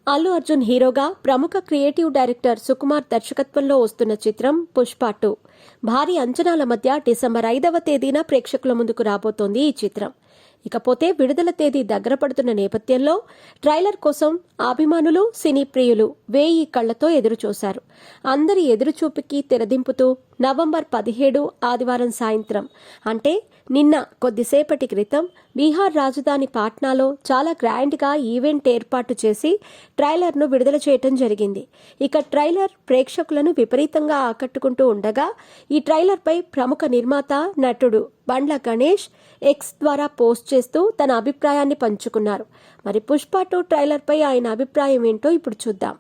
అల్లు అర్జున్ హీరోగా ప్రముఖ creative director Sukumar దర్శకత్వంలో వస్తున్న చిత్రం పుష్ప 2 భారీ అంచనాల మధ్య డిసెంబర్ 5వ తేదీన ప్రేక్షకుల ముందుకు రాబోతోంది ఈ చిత్రం. ఇకపోతే విడుదల తేదీ దగ్గర పడుతున్న నేపథ్యంలో ట్రైలర్ కోసం అభిమానులు, సినీ ప్రియులు 1000 కళ్లతో ఎదురుచూశారు. అందరి ఎదురుచూపుకి తెరదింపుతూ నవంబర్ 17 ఆదివారం సాయంత్రం అంటే నిన్న కొద్దిసేపటి క్రితం బీహార్ రాజధాని పాట్నాలో చాలా గ్రాండ్గా ఈవెంట్ ఏర్పాటు చేసి ట్రైలర్ను విడుదల చేయటం జరిగింది. ఇక ట్రైలర్ ప్రేక్షకులను విపరీతంగా ఆకట్టుకుంటూ ఉండగా ఈ ట్రైలర్పై ప్రముఖ నిర్మాత, నటుడు బండ్ల గణేష్ ఎక్స్ ద్వారా పోస్ట్ చేస్తూ తన అభిప్రాయాన్ని పంచుకున్నారు. మరి పుష్ప 2 ట్రైలర్పై ఆయన అభిప్రాయం ఏంటో ఇప్పుడు చూద్దాం.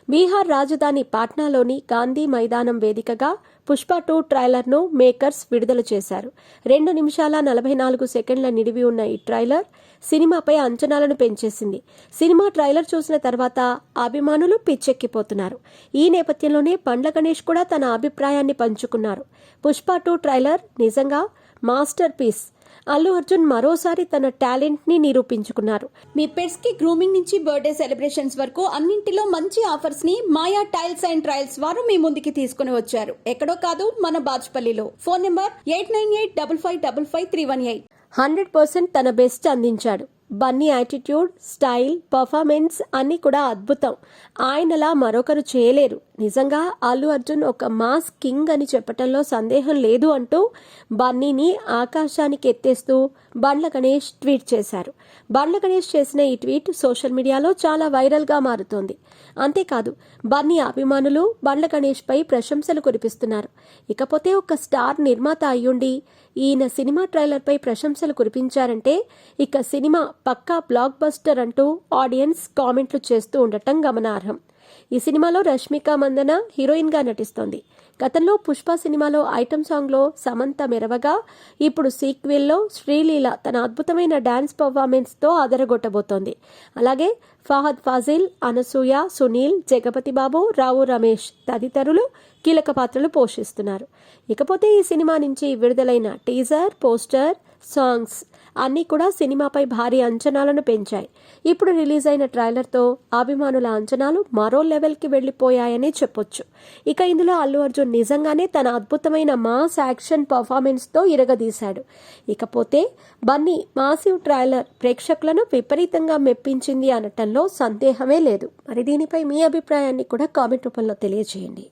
బీహార్ రాజధాని పాట్నాలోని గాంధీ మైదానం వేదికగా పుష్ప 2 ట్రైలర్ను మేకర్స్ విడుదల చేశారు. 2 నిమిషాల 44 సెకండ్ల నిడివి ఉన్న ఈ ట్రైలర్ సినిమాపై అంచనాలను పెంచేసింది. సినిమా ట్రైలర్ చూసిన తర్వాత అభిమానులు పిచ్చెక్కిపోతున్నారు. ఈ నేపథ్యంలోనే బండ్ల గణేష్ కూడా తన అభిప్రాయాన్ని పంచుకున్నారు. పుష్ప 2 ట్రైలర్ నిజంగా మాస్టర్ పీస్. అల్లు అర్జున్ మరోసారి తన టాలెంట్ ని నిరూపించుకున్నారు. మీ పెట్స్ కి గ్రూమింగ్ నుంచి బర్త్డే సెలబ్రేషన్స్ వరకు అన్నింటిలో మంచి ఆఫర్స్ ని మాయా టైల్స్ అండ్ ట్రయల్స్ వారు మీ ముందుకి తీసుకుని వచ్చారు. ఎక్కడో కాదు, మన బాజ్పల్లిలో. Phone number 8985555318. 100% తన బెస్ట్ అందించాడు. బన్నీ యాటిట్యూడ్, స్టైల్, పర్ఫార్మెన్స్ అన్నీ కూడా అద్భుతం. ఆయనలా మరొకరు చేయలేరు. నిజంగా అల్లు అర్జున్ ఒక మాస్ కింగ్ అని చెప్పటంలో సందేహం లేదు అంటూ బన్నీని ఆకాశానికి ఎత్తేస్తూ బండ్ల గణేష్ ట్వీట్ చేశారు. బండ్ల గణేష్ చేసిన ఈ ట్వీట్ సోషల్ మీడియాలో చాలా వైరల్గా మారుతోంది. అంతేకాదు, బన్నీ అభిమానులు బండ్ల గణేష్పై ప్రశంసలు కురిపిస్తున్నారు. ఇకపోతే ఒక స్టార్ నిర్మాత అయ్యుండి ఈయన సినిమా ట్రైలర్పై ప్రశంసలు కురిపించారంటే ఇక సినిమా పక్కా బ్లాక్ బస్టర్ అంటూ ఆడియన్స్ కామెంట్లు చేస్తూ ఉండటం గమనార్హం. ఈ సినిమాలో రష్మిక మందన హీరోయిన్గా నటిస్తోంది. గతంలో పుష్ప సినిమాలో ఐటమ్ సాంగ్లో సమంత మెరవగా ఇప్పుడు సీక్వెల్లో శ్రీలీల తన అద్భుతమైన డాన్స్ పర్ఫార్మెన్స్తో అదరగొట్టబోతోంది. అలాగే ఫహద్ ఫాజిల్, అనసూయ, సునీల్, జగపతి బాబు, రావు రమేష్ తదితరులు కీలక పాత్రలు పోషిస్తున్నారు. ఇకపోతే ఈ సినిమా నుంచి విడుదలైన టీజర్, పోస్టర్, సాంగ్స్ అన్నీ కూడా సినిమాపై భారీ అంచనాలను పెంచాయి. ఇప్పుడు రిలీజ్ అయిన ట్రైలర్తో అభిమానుల అంచనాలు మరో లెవెల్కి వెళ్లిపోయాయని చెప్పొచ్చు. ఇక ఇందులో అల్లు అర్జున్ నిజంగానే తన అద్భుతమైన మాస్ యాక్షన్ పర్ఫార్మెన్స్తో ఇరగదీశాడు. ఇకపోతే బన్నీ మాసివ్ ట్రైలర్ ప్రేక్షకులను విపరీతంగా మెప్పించింది అనటంలో సందేహమే లేదు. మరి దీనిపై మీ అభిప్రాయాన్ని కూడా కామెంట్ రూపంలో తెలియజేయండి.